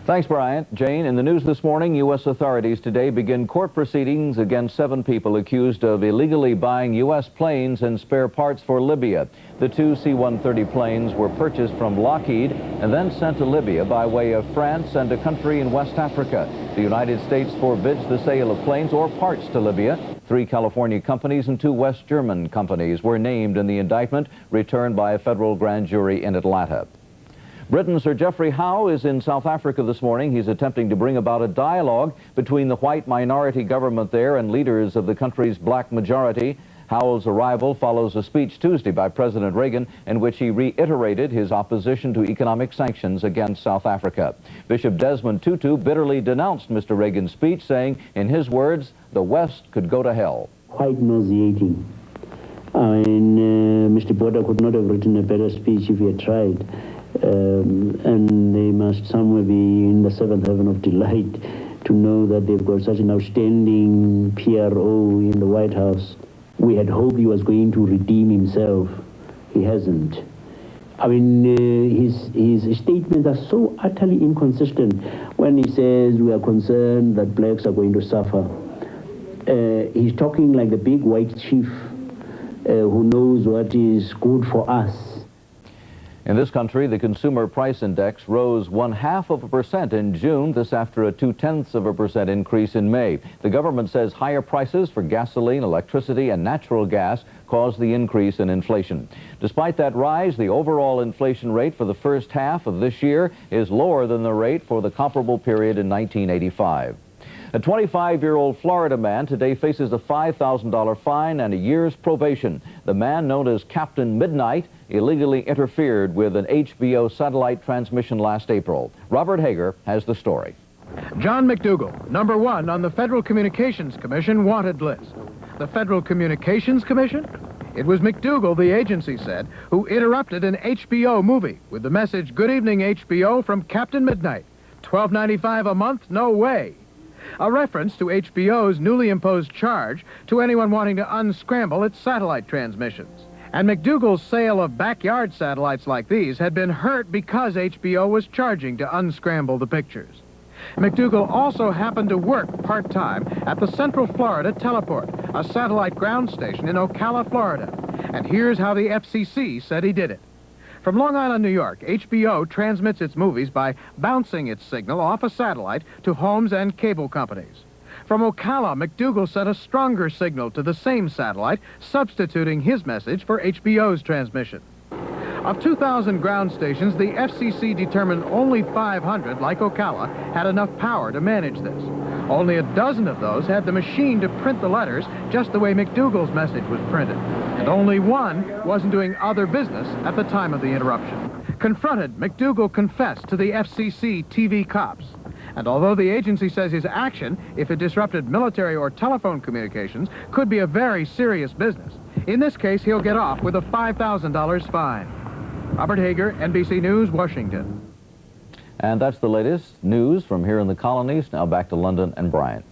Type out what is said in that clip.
Thanks, Bryant. Jane, in the news this morning, U.S. authorities today begin court proceedings against 7 people accused of illegally buying U.S. planes and spare parts for Libya. The 2 C-130 planes were purchased from Lockheed and then sent to Libya by way of France and a country in West Africa. The United States forbids the sale of planes or parts to Libya. 3 California companies and 2 West German companies were named in the indictment returned by a federal grand jury in Atlanta. Britain's Sir Geoffrey Howe is in South Africa this morning. He's attempting to bring about a dialogue between the white minority government there and leaders of the country's black majority. Howe's arrival follows a speech Tuesday by President Reagan in which he reiterated his opposition to economic sanctions against South Africa. Bishop Desmond Tutu bitterly denounced Mr. Reagan's speech, saying, in his words, the West could go to hell. Quite nauseating. Mr. Botha could not have written a better speech if he had tried. And they must somewhere be in the seventh heaven of delight to know that they've got such an outstanding PRO in the White House. We had hoped he was going to redeem himself. He hasn't. His statements are so utterly inconsistent when he says we are concerned that blacks are going to suffer. He's talking like the big white chief who knows what is good for us. In this country, the Consumer Price Index rose 0.5% in June, this after a 0.2% increase in May. The government says higher prices for gasoline, electricity, and natural gas caused the increase in inflation. Despite that rise, the overall inflation rate for the first half of this year is lower than the rate for the comparable period in 1985. A 25-year-old Florida man today faces a $5,000 fine and a year's probation. The man, known as Captain Midnight, illegally interfered with an HBO satellite transmission last April. Robert Hager has the story. John McDougal, number 1 on the Federal Communications Commission wanted list. The Federal Communications Commission? It was McDougal, the agency said, who interrupted an HBO movie with the message, "Good evening, HBO," from Captain Midnight. $12.95 a month? No way. A reference to HBO's newly imposed charge to anyone wanting to unscramble its satellite transmissions. And McDougal's sale of backyard satellites like these had been hurt because HBO was charging to unscramble the pictures. McDougal also happened to work part-time at the Central Florida Teleport, a satellite ground station in Ocala, Florida. And here's how the FCC said he did it. From Long Island, New York, HBO transmits its movies by bouncing its signal off a satellite to homes and cable companies. From Ocala, McDougal sent a stronger signal to the same satellite, substituting his message for HBO's transmission. Of 2,000 ground stations, the FCC determined only 500, like Ocala, had enough power to manage this. Only a dozen of those had the machine to print the letters just the way McDougal's message was printed. And only one wasn't doing other business at the time of the interruption. Confronted, McDougal confessed to the FCC TV cops. And although the agency says his action, if it disrupted military or telephone communications, could be a very serious business, in this case, he'll get off with a $5,000 fine. Robert Hager, NBC News, Washington. And that's the latest news from here in the colonies. Now back to London and Bryant.